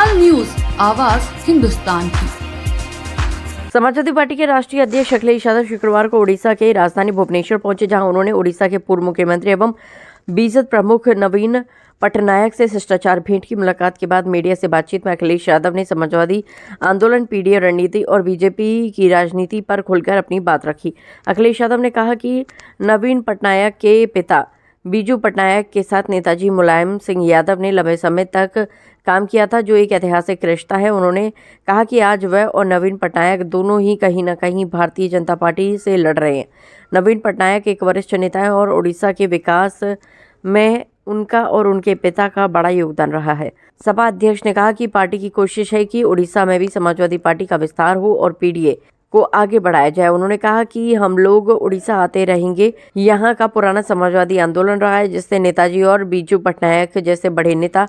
तत्काल न्यूज, आवाज हिंदुस्तान की। समाजवादी पार्टी के राष्ट्रीय अध्यक्ष अखिलेश यादव शुक्रवार को ओडिशा के राजधानी भुवनेश्वर पहुंचे, जहां उन्होंने ओडिशा के पूर्व मुख्यमंत्री एवं बीजेपी प्रमुख नवीन पटनायक से शिष्टाचार भेंट की। मुलाकात के बाद मीडिया से बातचीत में अखिलेश यादव ने समाजवादी आंदोलन, पीडीए रणनीति और बीजेपी की राजनीति पर खुलकर अपनी बात रखी। अखिलेश यादव ने कहा कि नवीन पटनायक के पिता बीजू पटनायक के साथ नेताजी मुलायम सिंह यादव ने लंबे समय तक काम किया था, जो एक ऐतिहासिक रिश्ता है। उन्होंने कहा कि आज वह और नवीन पटनायक दोनों ही कहीं न कहीं भारतीय जनता पार्टी से लड़ रहे हैं। नवीन पटनायक एक वरिष्ठ नेता है और ओडिशा के विकास में उनका और उनके पिता का बड़ा योगदान रहा है। सपा अध्यक्ष ने कहा कि पार्टी की कोशिश है कि ओडिशा में भी समाजवादी पार्टी का विस्तार हो और पीडीए को आगे बढ़ाया जाए। उन्होंने कहा कि हम लोग उड़ीसा आते रहेंगे। यहाँ का पुराना समाजवादी आंदोलन रहा है, जिससे नेताजी और बीजू पटनायक जैसे बड़े नेता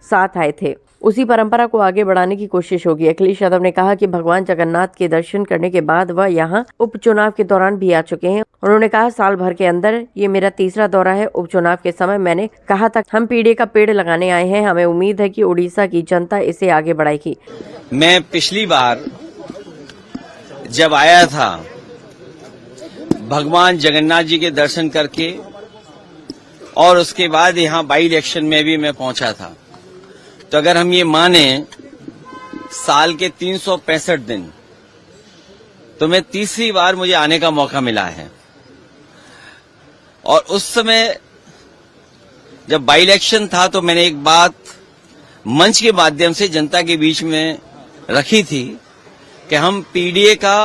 साथ आए थे। उसी परंपरा को आगे बढ़ाने की कोशिश होगी। अखिलेश यादव ने कहा कि भगवान जगन्नाथ के दर्शन करने के बाद वह यहाँ उपचुनाव के दौरान भी आ चुके हैं। उन्होंने कहा, साल भर के अंदर ये मेरा तीसरा दौरा है। उपचुनाव के समय मैंने कहा था, हम पीडीए का पेड़ लगाने आए हैं। हमें उम्मीद है कि उड़ीसा की जनता इसे आगे बढ़ाएगी। मैं पिछली बार जब आया था भगवान जगन्नाथ जी के दर्शन करके, और उसके बाद यहाँ बाई इलेक्शन में भी मैं पहुंचा था। तो अगर हम ये माने साल के 365 दिन, तो मैं तीसरी बार मुझे आने का मौका मिला है। और उस समय जब बाई इलेक्शन था तो मैंने एक बात मंच के माध्यम से जनता के बीच में रखी थी कि हम पीडीए का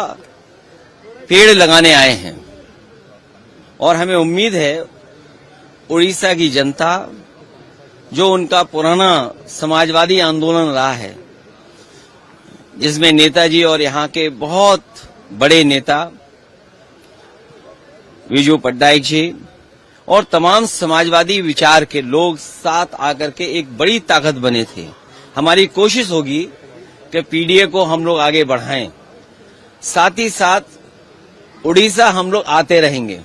पेड़ लगाने आए हैं और हमें उम्मीद है उड़ीसा की जनता, जो उनका पुराना समाजवादी आंदोलन रहा है, जिसमें नेताजी और यहाँ के बहुत बड़े नेता बीजू पटनायक जी और तमाम समाजवादी विचार के लोग साथ आकर के एक बड़ी ताकत बने थे। हमारी कोशिश होगी कि पीडीए को हम लोग आगे बढ़ाएं, साथ ही साथ उड़ीसा हम लोग आते रहेंगे।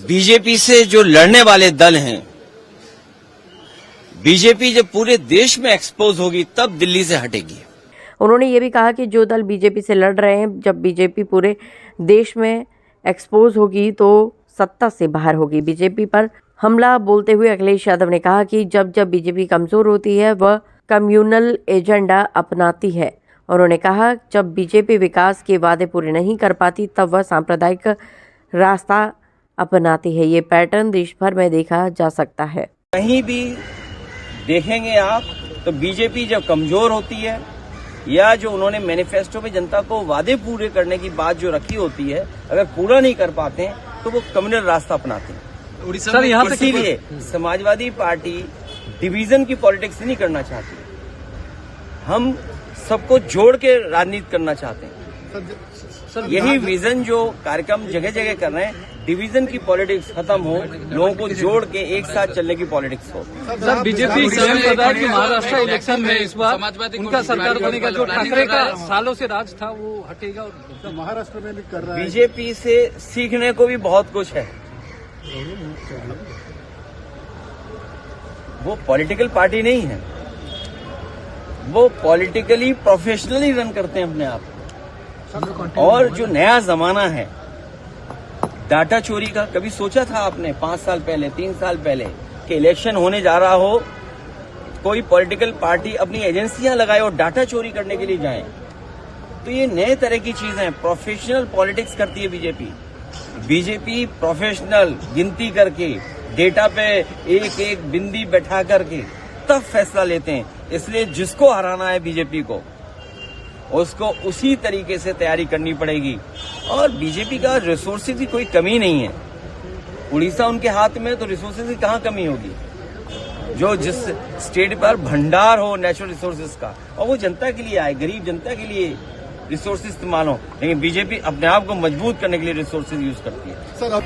बीजेपी से जो लड़ने वाले दल हैं, बीजेपी जब पूरे देश में एक्सपोज होगी तब दिल्ली से हटेगी। उन्होंने ये भी कहा कि जो दल बीजेपी से लड़ रहे हैं, जब बीजेपी पूरे देश में एक्सपोज होगी तो सत्ता से बाहर होगी। बीजेपी पर हमला बोलते हुए अखिलेश यादव ने कहा कि जब जब बीजेपी कमजोर होती है वह कम्युनल एजेंडा अपनाती है। उन्होंने कहा, जब बीजेपी विकास के वादे पूरे नहीं कर पाती तब वह सांप्रदायिक रास्ता अपनाती है। ये पैटर्न देश भर में देखा जा सकता है। कहीं भी देखेंगे आप तो बीजेपी जब कमजोर होती है या जो उन्होंने मैनिफेस्टो में जनता को वादे पूरे करने की बात जो रखी होती है, अगर पूरा नहीं कर पाते हैं तो वो कम्युनल रास्ता अपनाते हैं। सर, यहाँ पे इसीलिए समाजवादी पार्टी डिवीजन की पॉलिटिक्स नहीं करना चाहती। हम सबको जोड़ के राजनीति करना चाहते हैं। यही विजन जो कार्यक्रम जगह जगह कर रहे हैं, डिवीजन की पॉलिटिक्स खत्म हो, लोगों को जोड़ के एक साथ चलने की पॉलिटिक्स हो। सर, बीजेपी स्वयं कह रहा है कि महाराष्ट्र इलेक्शन में इस बार उनका सरकार बनेगा, जो ठाकरे का सालों से राज था वो हटेगा। और महाराष्ट्र में भी कर रहा है। बीजेपी से सीखने को भी बहुत कुछ है। वो पॉलिटिकल पार्टी नहीं है, वो पॉलिटिकली प्रोफेशनली रन करते हैं अपने आप। और जो नया जमाना है डाटा चोरी का, कभी सोचा था आपने 5 साल पहले, 3 साल पहले कि इलेक्शन होने जा रहा हो, कोई पॉलिटिकल पार्टी अपनी एजेंसियां लगाए और डाटा चोरी करने के लिए जाए? तो ये नए तरह की चीजें हैं। प्रोफेशनल पॉलिटिक्स करती है बीजेपी। बीजेपी प्रोफेशनल गिनती करके, डेटा पे एक एक बिंदी बैठा करके तब फैसला लेते हैं। इसलिए जिसको हराना है बीजेपी को, उसको उसी तरीके से तैयारी करनी पड़ेगी। और बीजेपी का रिसोर्सेज की कोई कमी नहीं है। उड़ीसा उनके हाथ में, तो रिसोर्सेज की कहाँ कमी होगी? जो जिस स्टेट पर भंडार हो नेचुरल रिसोर्सेज का, और वो जनता के लिए आए, गरीब जनता के लिए रिसोर्सेज इस्तेमाल हो। लेकिन बीजेपी अपने आप को मजबूत करने के लिए रिसोर्सेज यूज करती है। सर,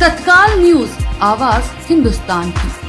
तत्काल न्यूज, आवाज हिंदुस्तान की।